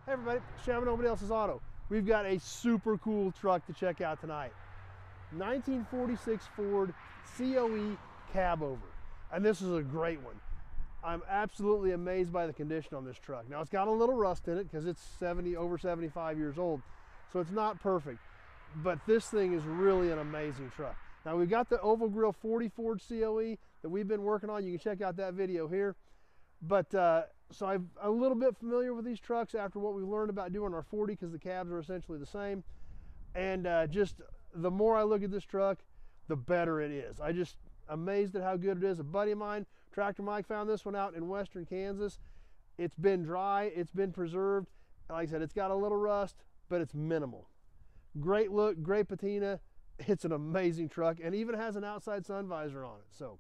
Hey everybody, Shaving Nobody Else's Auto. We've got a super cool truck to check out tonight. 1946 Ford COE Cabover. And this is a great one. I'm absolutely amazed by the condition on this truck. Now it's got a little rust in it because it's over 75 years old. So it's not perfect. But this thing is really an amazing truck. Now we've got the oval grill 40 Ford COE that we've been working on. You can check out that video here. But so I'm a little bit familiar with these trucks after what we've learned about doing our 40 because the cabs are essentially the same. And just the more I look at this truck, the better it is. I just amazed at how good it is. A buddy of mine, Tractor Mike, found this one out in western Kansas. It's been dry, it's been preserved. Like I said, it's got a little rust, but it's minimal. Great look, great patina. It's an amazing truck and even has an outside sun visor on it. So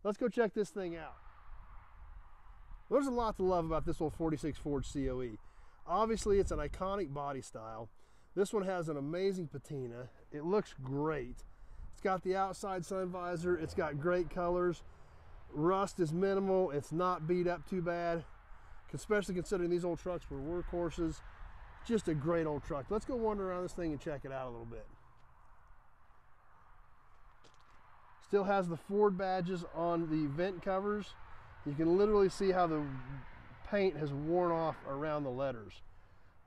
let's go check this thing out. There's a lot to love about this old 46 Ford COE. Obviously, it's an iconic body style. This one has an amazing patina. It looks great. It's got the outside sun visor. It's got great colors. Rust is minimal. It's not beat up too bad, especially considering these old trucks were workhorses. Just a great old truck. Let's go wander around this thing and check it out a little bit. Still has the Ford badges on the vent covers. You can literally see how the paint has worn off around the letters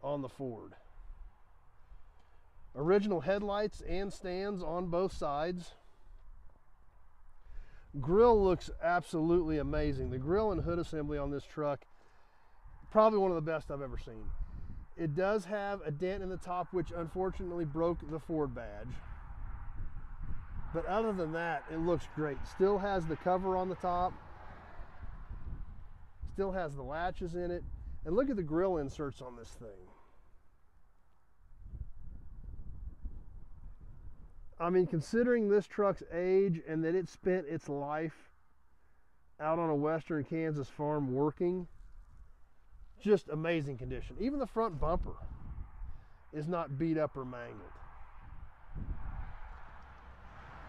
on the Ford. Original headlights and stands on both sides. Grill looks absolutely amazing. The grill and hood assembly on this truck, probably one of the best I've ever seen. It does have a dent in the top, which unfortunately broke the Ford badge. But other than that, it looks great. Still has the cover on the top. Still has the latches in it. And look at the grill inserts on this thing. I mean, considering this truck's age and that it spent its life out on a western Kansas farm working, just amazing condition. Even the front bumper is not beat up or mangled.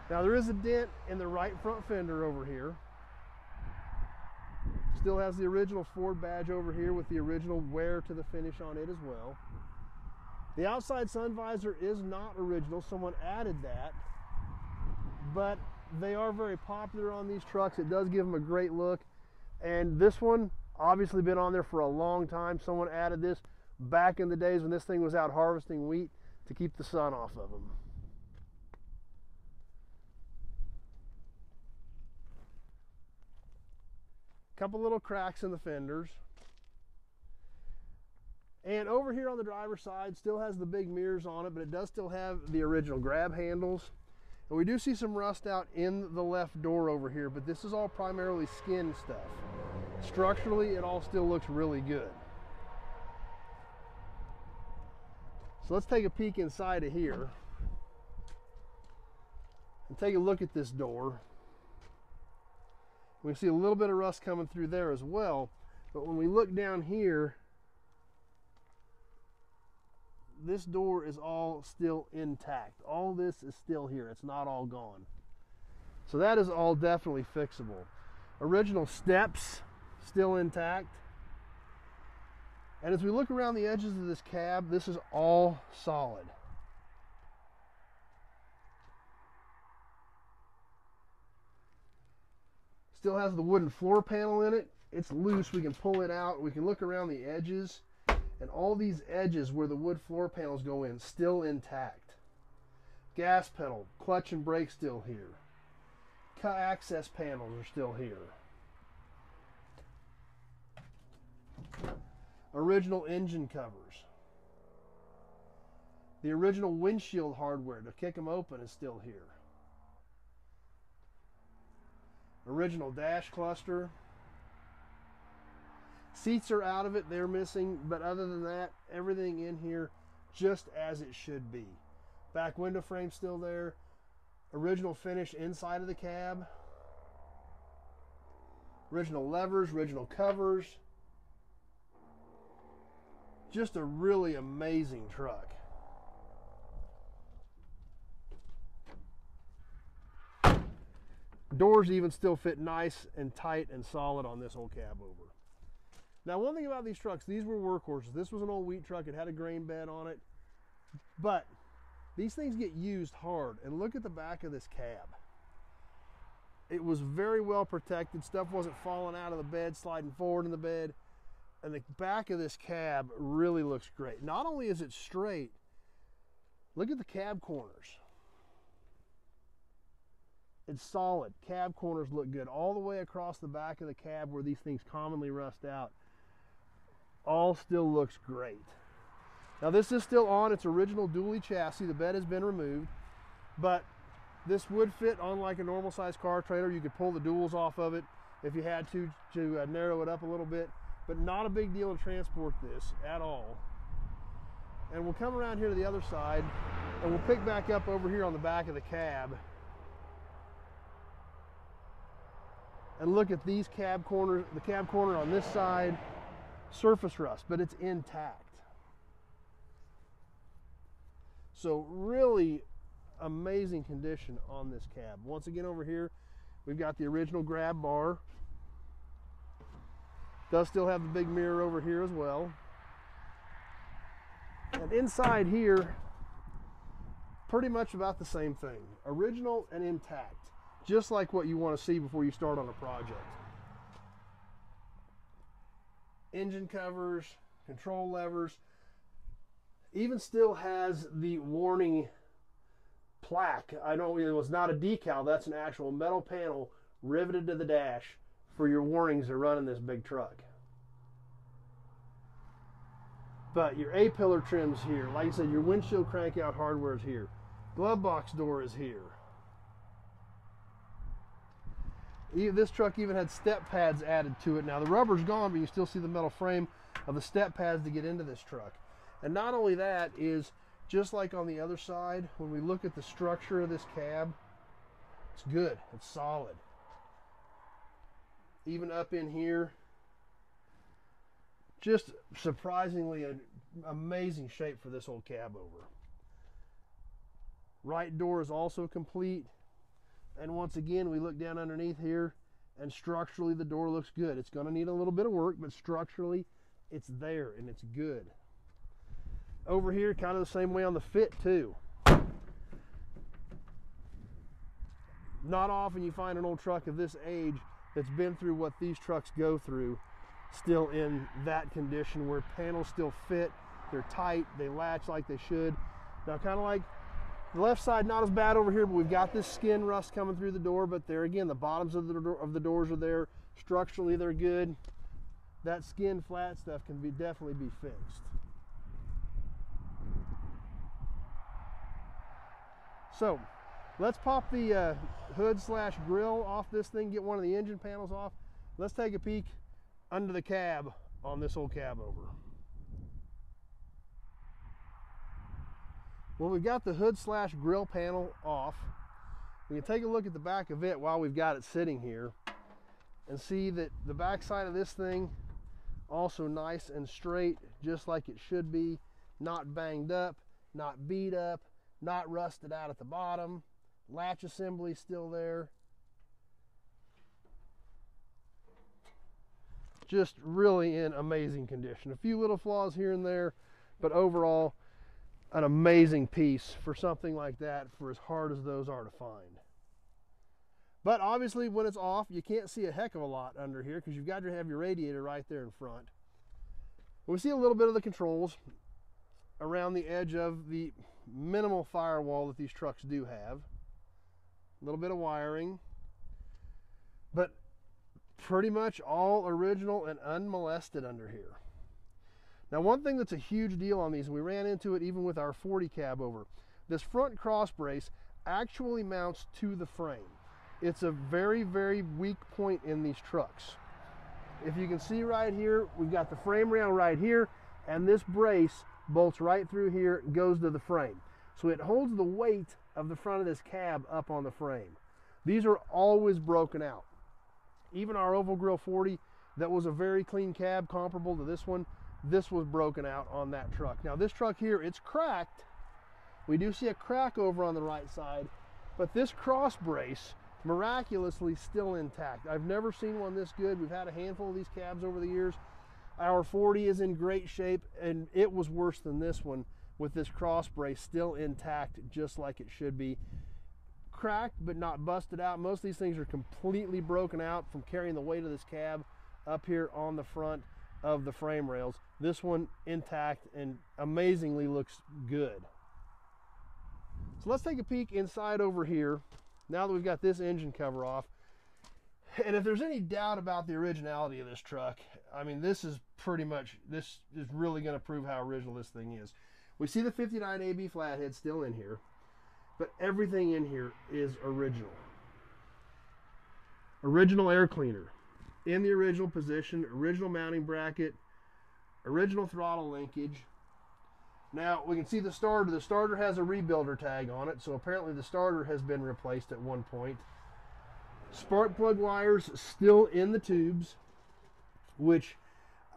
Now there is a dent in the right front fender over here. Still has the original Ford badge over here with the original wear to the finish on it as well. The outside sun visor is not original. Someone added that. But they are very popular on these trucks. It does give them a great look. And this one, obviously been on there for a long time. Someone added this back in the days when this thing was out harvesting wheat to keep the sun off of them. Couple little cracks in the fenders. And over here on the driver's side, still has the big mirrors on it, but it does still have the original grab handles. And we do see some rust out in the left door over here, but this is all primarily skin stuff. Structurally, it all still looks really good. So let's take a peek inside of here and take a look at this door. We see a little bit of rust coming through there as well, but when we look down here, this door is all still intact. All this is still here. It's not all gone. So that is all definitely fixable. Original steps still intact. And as we look around the edges of this cab, this is all solid. Still has the wooden floor panel in it. It's loose. We can pull it out. We can look around the edges. And all these edges where the wood floor panels go in, still intact. Gas pedal, clutch and brake still here. Access panels are still here. Original engine covers. The original windshield hardware to kick them open is still here. Original dash cluster. Seats are out of it, they're missing, but other than that, everything in here just as it should be. Back window frame still there. Original finish inside of the cab. Original levers, original covers. Just a really amazing truck. Doors even still fit nice and tight and solid on this old Cabover. Now, one thing about these trucks, these were workhorses. This was an old wheat truck. It had a grain bed on it. But these things get used hard. And look at the back of this cab. It was very well protected. Stuff wasn't falling out of the bed, sliding forward in the bed. And the back of this cab really looks great. Not only is it straight, look at the cab corners. It's solid. Cab corners look good. All the way across the back of the cab where these things commonly rust out, all still looks great. Now this is still on its original dually chassis. The bed has been removed, but this would fit on like a normal size car trailer. You could pull the duals off of it if you had to narrow it up a little bit, but not a big deal to transport this at all. And we'll come around here to the other side and we'll pick back up over here on the back of the cab and look at these cab corners. The cab corner on this side, surface rust, but it's intact. So really amazing condition on this cab. Once again, over here we've got the original grab bar. Does still have the big mirror over here as well. And inside here, pretty much about the same thing. Original and intact, just like what you want to see before you start on a project. Engine covers, control levers, even still has the warning plaque. I know it was not a decal, that's an actual metal panel riveted to the dash for your warnings of running this big truck. But your A-pillar trim's here. Like I said, your windshield crank-out hardware is here. Glove box door is here. This truck even had step pads added to it. Now the rubber's gone, but you still see the metal frame of the step pads to get into this truck. And not only that, is just like on the other side, when we look at the structure of this cab, it's good, it's solid. Even up in here, just surprisingly an amazing shape for this old Cabover. Right door is also complete. And once again, we look down underneath here, and structurally the door looks good. It's going to need a little bit of work, but structurally it's there and it's good. Over here, kind of the same way on the fit too. Not often you find an old truck of this age that's been through what these trucks go through still in that condition, where panels still fit, they're tight, they latch like they should. Now kind of like the left side, not as bad over here, but we've got this skin rust coming through the door, but there again, the bottoms of the doors are there. Structurally, they're good. That skin flat stuff can definitely be fixed. So let's pop the hood / grill off this thing, get one of the engine panels off. Let's take a peek under the cab on this old Cabover. Well, we've got the hood / grill panel off. We can take a look at the back of it while we've got it sitting here and see that the back side of this thing also nice and straight, just like it should be. Not banged up, not beat up, not rusted out at the bottom. Latch assembly still there. Just really in amazing condition. A few little flaws here and there, but overall an amazing piece for something like that, for as hard as those are to find. But obviously when it's off, you can't see a heck of a lot under here because you've got to have your radiator right there in front. We see a little bit of the controls around the edge of the minimal firewall that these trucks do have. A little bit of wiring, but pretty much all original and unmolested under here. Now, one thing that's a huge deal on these, and we ran into it even with our 40 Cabover, this front cross brace actually mounts to the frame. It's a very, very weak point in these trucks. If you can see right here, we've got the frame rail right here, and this brace bolts right through here and goes to the frame. So it holds the weight of the front of this cab up on the frame. These are always broken out. Even our Oval Grill 40, that was a very clean cab comparable to this one, this was broken out on that truck. Now this truck here, it's cracked. We do see a crack over on the right side, but this cross brace miraculously still intact. I've never seen one this good. We've had a handful of these cabs over the years, Our 40 is in great shape, and it was worse than this one with this cross brace still intact, just like it should be. Cracked, but not busted out. Most of these things are completely broken out from carrying the weight of this cab up here on the front of the frame rails. This one intact and amazingly looks good. So let's take a peek inside over here now that we've got this engine cover off. And if there's any doubt about the originality of this truck, I mean, this is really going to prove how original this thing is. We see the 59 AB flathead still in here, but everything in here is original. Original air cleaner in the original position, original mounting bracket, original throttle linkage. Now we can see the starter. The starter has a rebuilder tag on it, so apparently the starter has been replaced at one point. Spark plug wires still in the tubes, which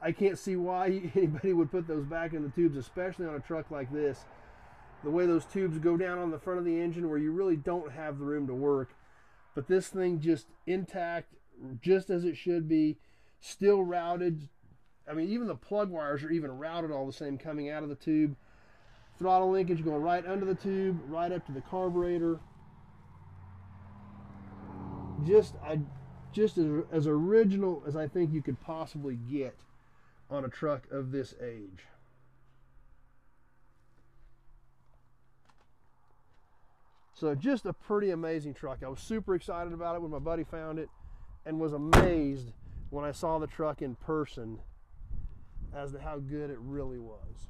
I can't see why anybody would put those back in the tubes, especially on a truck like this. The way those tubes go down on the front of the engine where you really don't have the room to work. But this thing just intact, just as it should be, still routed. I mean, even the plug wires are even routed all the same coming out of the tube. Throttle linkage going right under the tube, right up to the carburetor. Just as original as I think you could possibly get on a truck of this age. So just a pretty amazing truck. I was super excited about it when my buddy found it, and was amazed when I saw the truck in person as to how good it really was.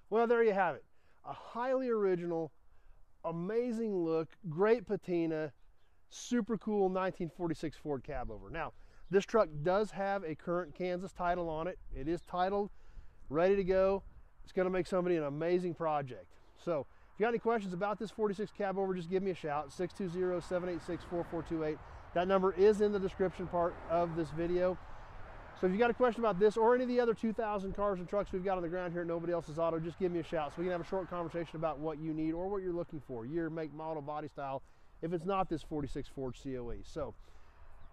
Well, there you have it. A highly original, amazing look, great patina, super cool 1946 Ford Cabover. Now, this truck does have a current Kansas title on it. It is titled, ready to go. It's going to make somebody an amazing project. So, if you got any questions about this 46 Cabover, just give me a shout, 620-786-4428. That number is in the description part of this video. So if you got a question about this or any of the other 2,000 cars and trucks we've got on the ground here at Nobody Else's Auto, just give me a shout so we can have a short conversation about what you need or what you're looking for, year, make, model, body style, if it's not this 46 Ford COE. So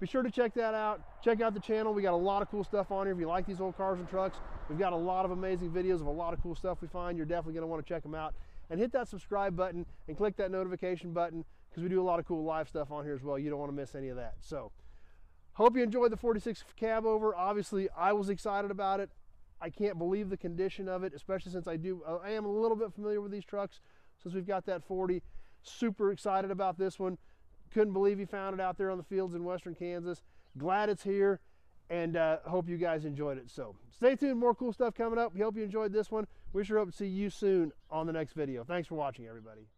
be sure to check that out. Check out the channel. We got a lot of cool stuff on here. If you like these old cars and trucks, we've got a lot of amazing videos of a lot of cool stuff we find. You're definitely going to want to check them out. And hit that subscribe button and click that notification button, because we do a lot of cool live stuff on here as well. You don't want to miss any of that. So hope you enjoyed the 46 Cabover. Obviously, I was excited about it. I can't believe the condition of it, especially since I am a little bit familiar with these trucks since we've got that 40. Super excited about this one. Couldn't believe he found it out there on the fields in western Kansas. Glad it's here, and hope you guys enjoyed it. So stay tuned, more cool stuff coming up. We hope you enjoyed this one. We sure hope to see you soon on the next video. Thanks for watching, everybody.